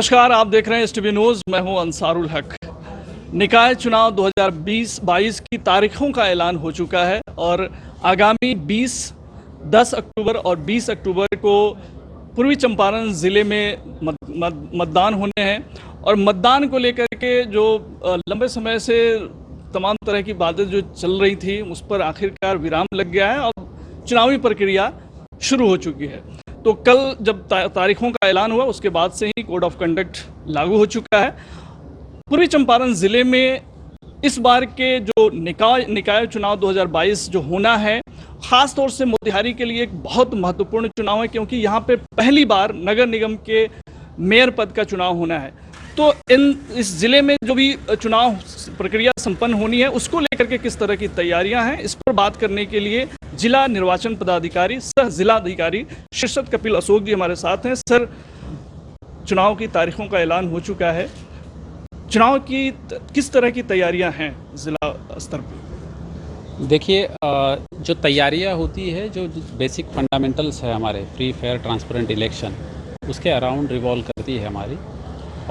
नमस्कार, आप देख रहे हैं एसटीवी न्यूज़। मैं हूं अंसारुल हक। निकाय चुनाव 2020-22 की तारीखों का ऐलान हो चुका है और आगामी 10 अक्टूबर और 20 अक्टूबर को पूर्वी चंपारण ज़िले में मतदान होने हैं। और मतदान को लेकर के जो लंबे समय से तमाम तरह की बातें जो चल रही थी, उस पर आखिरकार विराम लग गया है और चुनावी प्रक्रिया शुरू हो चुकी है। तो कल जब तारीखों का ऐलान हुआ, उसके बाद से ही कोड ऑफ कंडक्ट लागू हो चुका है। पूर्वी चंपारण ज़िले में इस बार के जो निकाय चुनाव 2022 जो होना है, ख़ास तौर से मोतिहारी के लिए एक बहुत महत्वपूर्ण चुनाव है, क्योंकि यहाँ पे पहली बार नगर निगम के मेयर पद का चुनाव होना है। तो इस ज़िले में जो भी चुनाव प्रक्रिया संपन्न होनी है, उसको लेकर के किस तरह की तैयारियां हैं, इस पर बात करने के लिए जिला निर्वाचन पदाधिकारी सह जिलाधिकारी शीर्षद कपिल अशोक जी हमारे साथ हैं। सर, चुनाव की तारीखों का ऐलान हो चुका है, चुनाव की किस तरह की तैयारियां हैं जिला स्तर पर? देखिए, जो तैयारियां होती है, जो बेसिक फंडामेंटल्स है हमारे फ्री फेयर ट्रांसपेरेंट इलेक्शन, उसके अराउंड रिवॉल्व करती है हमारी।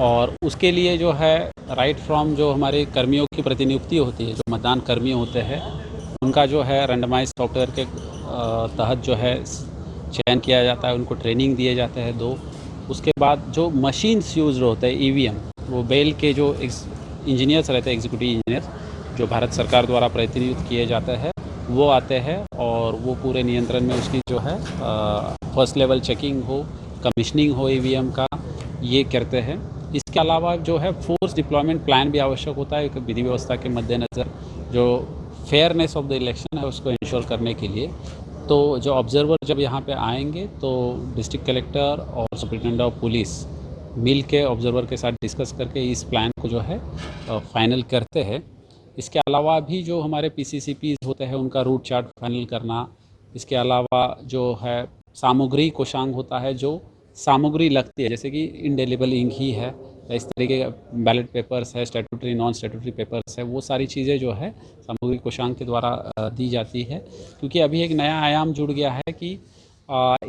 और उसके लिए जो है राइट फ्रॉम जो हमारे कर्मियों की प्रतिनियुक्ति होती है, जो मतदान कर्मी होते हैं, उनका जो है रैंडमाइज सॉफ्टवेयर के तहत जो है चयन किया जाता है, उनको ट्रेनिंग दिए जाते हैं 2। उसके बाद जो मशीन्स यूज होते हैं ईवीएम, वो बेल के जो इंजीनियर्स रहते हैं, एग्जीक्यूटिव इंजीनियर्स, जो भारत सरकार द्वारा प्रतिनियुक्त किए जाते हैं, वो आते हैं और वो पूरे नियंत्रण में उसकी जो है फर्स्ट लेवल चेकिंग हो, कमीशनिंग हो ईवीएम का, ये करते हैं। इसके अलावा जो है फोर्स डिप्लॉयमेंट प्लान भी आवश्यक होता है विधि व्यवस्था के मद्देनज़र, जो फेयरनेस ऑफ द इलेक्शन है उसको इंश्योर करने के लिए। तो जो ऑब्जर्वर जब यहाँ पे आएंगे तो डिस्ट्रिक्ट कलेक्टर और सुप्रिटेंडेंट ऑफ पुलिस मिल के ऑब्जर्वर के साथ डिस्कस करके इस प्लान को जो है फाइनल करते हैं। इसके अलावा भी जो हमारे पीसीसीपीज होते हैं, उनका रूट चार्ट फाइनल करना। इसके अलावा जो है सामग्री कोषांग होता है, जो सामग्री लगती है, जैसे कि इंडेलिबल इंक ही है, इस तरीके के बैलेट पेपर्स है, स्टैट्यूटरी नॉन स्टैट्यूटरी पेपर्स है, वो सारी चीज़ें जो है सामग्री कोषांग के द्वारा दी जाती है। क्योंकि अभी एक नया आयाम जुड़ गया है कि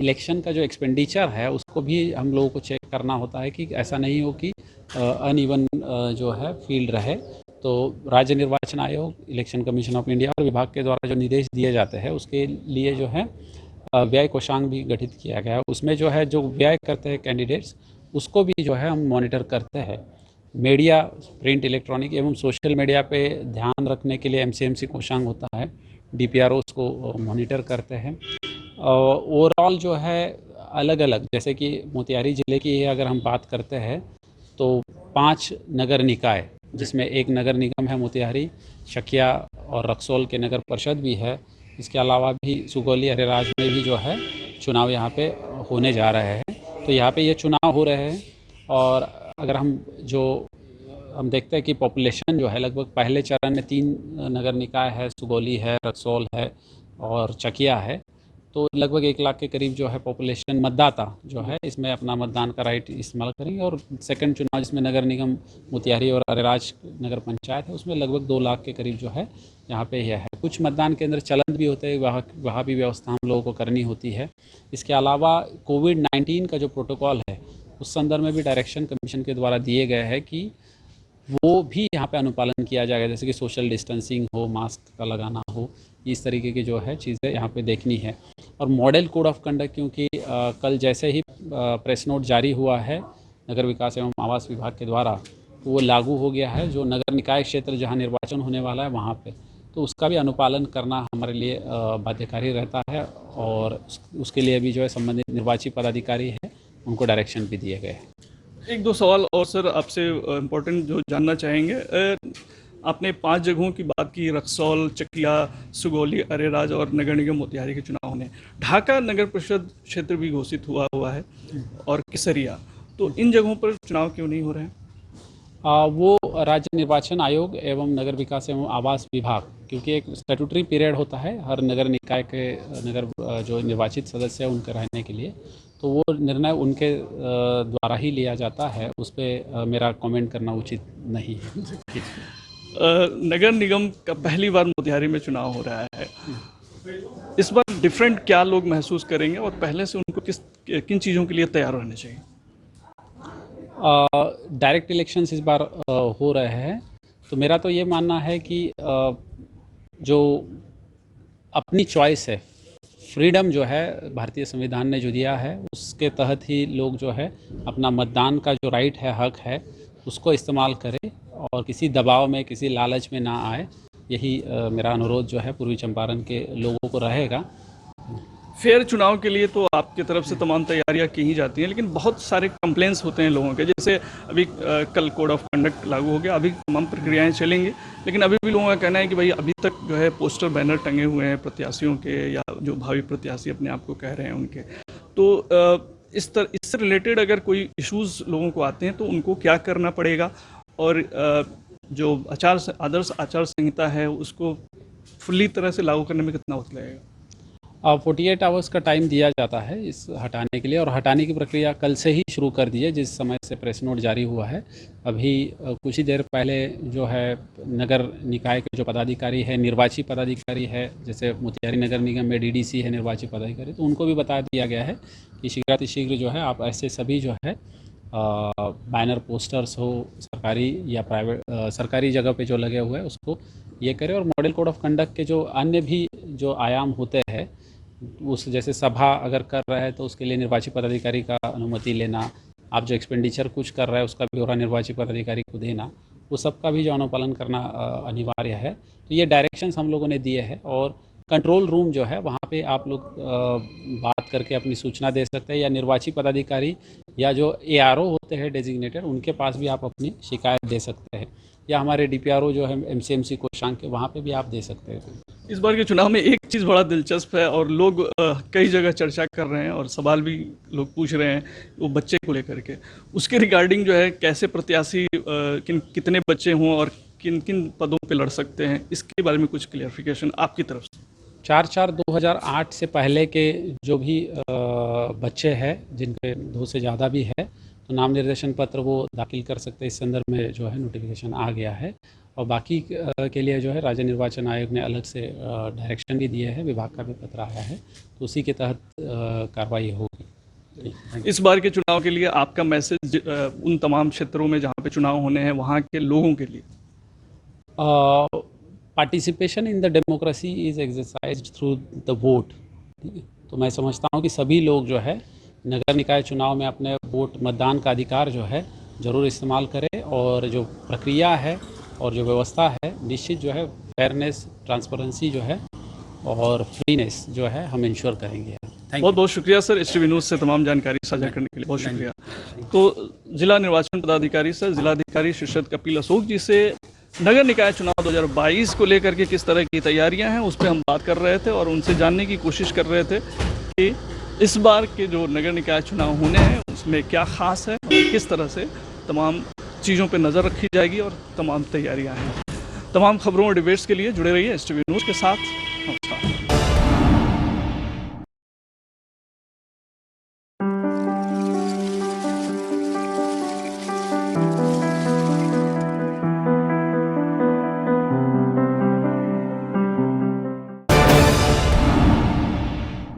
इलेक्शन का जो एक्सपेंडिचर है उसको भी हम लोगों को चेक करना होता है कि ऐसा नहीं हो कि अनइवन जो है फील्ड रहे। तो राज्य निर्वाचन आयोग, इलेक्शन कमीशन ऑफ इंडिया और विभाग के द्वारा जो निर्देश दिए जाते हैं, उसके लिए जो है व्यय कोषांग भी गठित किया गया है। उसमें जो है जो व्यय करते हैं कैंडिडेट्स, उसको भी जो है हम मॉनिटर करते हैं। मीडिया, प्रिंट, इलेक्ट्रॉनिक एवं सोशल मीडिया पे ध्यान रखने के लिए एमसीएमसी कोषांग होता है, डीपीआरओ को मॉनिटर करते हैं। ओवरऑल जो है अलग अलग, जैसे कि मोतिहारी ज़िले की अगर हम बात करते हैं तो 5 नगर निकाय, जिसमें एक नगर निगम है मोतिहारी, शकिया और रक्सौल के नगर परिषद भी है। इसके अलावा भी सुगौली, अरेराज में भी जो है चुनाव यहाँ पे होने जा रहे हैं। तो यहाँ पे ये चुनाव हो रहे हैं। और अगर हम देखते हैं कि पॉपुलेशन जो है लगभग पहले चरण में 3 नगर निकाय है, सुगौली है, रक्सौल है और चकिया है। तो लगभग 1 लाख के करीब जो है पॉपुलेशन मतदाता जो है इसमें अपना मतदान का राइट इस्तेमाल करेंगे। और सेकंड चुनाव जिसमें नगर निगम मोतिहारी और अरेराज नगर पंचायत है, उसमें लगभग 2 लाख के करीब जो है यहाँ पे यह है। कुछ मतदान केंद्र चलंत भी होते हैं, वहाँ भी व्यवस्था हम लोगों को करनी होती है। इसके अलावा कोविड-19 का जो प्रोटोकॉल है, उस संदर्भ में भी डायरेक्शन कमीशन के द्वारा दिए गए हैं कि वो भी यहाँ पे अनुपालन किया जाएगा, जैसे कि सोशल डिस्टेंसिंग हो, मास्क का लगाना हो, इस तरीके की जो है चीज़ें यहाँ पे देखनी है। और मॉडल कोड ऑफ कंडक्ट, क्योंकि कल जैसे ही प्रेस नोट जारी हुआ है नगर विकास एवं आवास विभाग के द्वारा, तो वो लागू हो गया है जो नगर निकाय क्षेत्र जहाँ निर्वाचन होने वाला है वहाँ पे, तो उसका भी अनुपालन करना हमारे लिए बाध्यकारी रहता है। और उसके लिए भी जो है संबंधित निर्वाची पदाधिकारी है, उनको डायरेक्शन भी दिए गए हैं। 1-2 सवाल और सर आपसे इम्पोर्टेंट जो जानना चाहेंगे। आपने 5 जगहों की बात की, रक्सौल, चकिया, सुगौली, अरेराज और नगर निगम मोतिहारी के चुनाव होने। ढाका नगर परिषद क्षेत्र भी घोषित हुआ है और केसरिया, तो इन जगहों पर चुनाव क्यों नहीं हो रहे हैं? वो राज्य निर्वाचन आयोग एवं नगर विकास एवं आवास विभाग, क्योंकि एक स्टैट्यूटरी पीरियड होता है हर नगर निकाय के जो निर्वाचित सदस्य हैं उनके रहने के लिए, तो वो निर्णय उनके द्वारा ही लिया जाता है। उस पर मेरा कमेंट करना उचित नहीं है। नगर निगम का पहली बार मोतिहारी में चुनाव हो रहा है, इस बार डिफरेंट क्या लोग महसूस करेंगे और पहले से उनको किन चीज़ों के लिए तैयार रहने चाहिए? डायरेक्ट इलेक्शंस इस बार हो रहे हैं, तो मेरा तो ये मानना है कि जो अपनी चॉइस है, फ्रीडम जो है भारतीय संविधान ने जो दिया है, उसके तहत ही लोग जो है अपना मतदान का जो राइट है, हक है, उसको इस्तेमाल करें और किसी दबाव में, किसी लालच में ना आए। यही मेरा अनुरोध जो है पूर्वी चंपारण के लोगों को रहेगा। फेयर चुनाव के लिए तो आपकी तरफ से तमाम तैयारियां की ही जाती हैं, लेकिन बहुत सारे कंप्लेंट्स होते हैं लोगों के। जैसे अभी कल कोड ऑफ कंडक्ट लागू हो गया, अभी तमाम प्रक्रियाएं चलेंगी, लेकिन अभी भी लोगों का कहना है कि भाई अभी तक जो है पोस्टर बैनर टंगे हुए हैं प्रत्याशियों के, या जो भावी प्रत्याशी अपने आप को कह रहे हैं उनके। तो इससे रिलेटेड अगर कोई इश्यूज़ लोगों को आते हैं तो उनको क्या करना पड़ेगा, और जो आदर्श आचार संहिता है उसको फुल्ली तरह से लागू करने में कितना वक्त लगेगा? 48 आवर्स का टाइम दिया जाता है इस हटाने के लिए, और हटाने की प्रक्रिया कल से ही शुरू कर दी है, जिस समय से प्रेस नोट जारी हुआ है। अभी कुछ ही देर पहले जो है नगर निकाय के जो पदाधिकारी है, निर्वाची पदाधिकारी है, जैसे मोतिहारी नगर निगम में डीडीसी है निर्वाची पदाधिकारी, तो उनको भी बता दिया गया है कि शीघ्रातिशीघ्र जो है आप ऐसे सभी जो है बैनर पोस्टर्स हो, सरकारी या प्राइवेट सरकारी जगह पे जो लगे हुए हैं उसको ये करें। और मॉडल कोड ऑफ कंडक्ट के जो अन्य भी जो आयाम होते हैं, उस जैसे सभा अगर कर रहा है तो उसके लिए निर्वाची पदाधिकारी का अनुमति लेना, आप जो एक्सपेंडिचर कुछ कर रहा है उसका ब्यौरा निर्वाची पदाधिकारी को देना, वो सब का भी जो अनुपालन करना अनिवार्य है। तो ये डायरेक्शंस हम लोगों ने दिए हैं, और कंट्रोल रूम जो है वहाँ पे आप लोग बात करके अपनी सूचना दे सकते हैं, या निर्वाची पदाधिकारी या जो ARO होते हैं डेजिग्नेटेड, उनके पास भी आप अपनी शिकायत दे सकते हैं, या हमारे DPRO जो है MCMC कोषांग के, वहाँ पे भी आप दे सकते हैं। इस बार के चुनाव में एक चीज़ बड़ा दिलचस्प है और लोग कई जगह चर्चा कर रहे हैं और सवाल भी लोग पूछ रहे हैं, वो बच्चे को लेकर के, उसके रिगार्डिंग जो है कैसे प्रत्याशी कितने बच्चे हों और किन किन पदों पे लड़ सकते हैं, इसके बारे में कुछ क्लियरिफिकेशन आपकी तरफ से। 4/4/2008 से पहले के जो भी बच्चे हैं, जिनके 2 से ज़्यादा भी है, तो नाम निर्देशन पत्र वो दाखिल कर सकते हैं। इस संदर्भ में जो है नोटिफिकेशन आ गया है, और बाकी के लिए जो है राज्य निर्वाचन आयोग ने अलग से डायरेक्शन भी दिए हैं, विभाग का भी पत्र आया है, तो उसी के तहत कार्रवाई होगी। इस बार के चुनाव के लिए आपका मैसेज उन तमाम क्षेत्रों में जहाँ पे चुनाव होने हैं वहाँ के लोगों के लिए? Participation in the democracy is exercised through the vote. तो मैं समझता हूँ कि सभी लोग जो है नगर निकाय चुनाव में अपने वोट, मतदान का अधिकार जो है ज़रूर इस्तेमाल करें, और जो प्रक्रिया है और जो व्यवस्था है, निश्चित जो है फेयरनेस, ट्रांसपेरेंसी जो है और फ्रीनेस जो है हम इंश्योर करेंगे। बहुत बहुत शुक्रिया सर, STV न्यूज़ से तमाम जानकारी साझा करने के लिए बहुत शुक्रिया। तो जिला निर्वाचन पदाधिकारी सर, जिलाधिकारी शीर्षद कपिल अशोक जी से नगर निकाय चुनाव 2022 को लेकर के किस तरह की तैयारियां हैं उस पर हम बात कर रहे थे, और उनसे जानने की कोशिश कर रहे थे कि इस बार के जो नगर निकाय चुनाव होने हैं उसमें क्या ख़ास है और किस तरह से तमाम चीज़ों पर नज़र रखी जाएगी और तमाम तैयारियाँ हैं। तमाम खबरों और डिबेट्स के लिए जुड़े रहिए STV न्यूज़ के साथ।